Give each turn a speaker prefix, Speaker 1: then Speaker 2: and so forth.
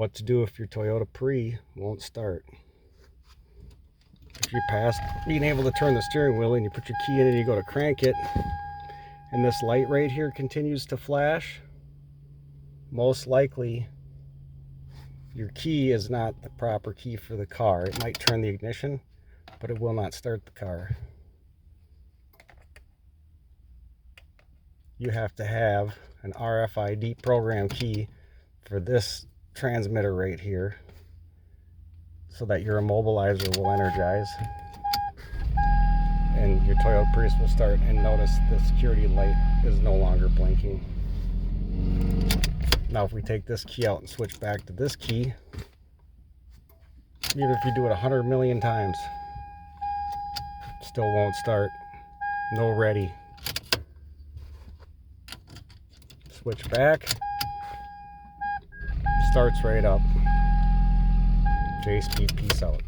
Speaker 1: What to do if your Toyota Prius won't start. If you're past being able to turn the steering wheel and you put your key in and you go to crank it, and this light right here continues to flash, most likely your key is not the proper key for the car. It might turn the ignition, but it will not start the car. You have to have an RFID program key for this transmitter right here so that your immobilizer will energize and your Toyota Prius will start. And notice the security light is no longer blinking. Now if we take this key out and switch back to this key, even if you do it 100 million times, still won't start. No ready. Switch back, starts right up. J-Speed, peace out.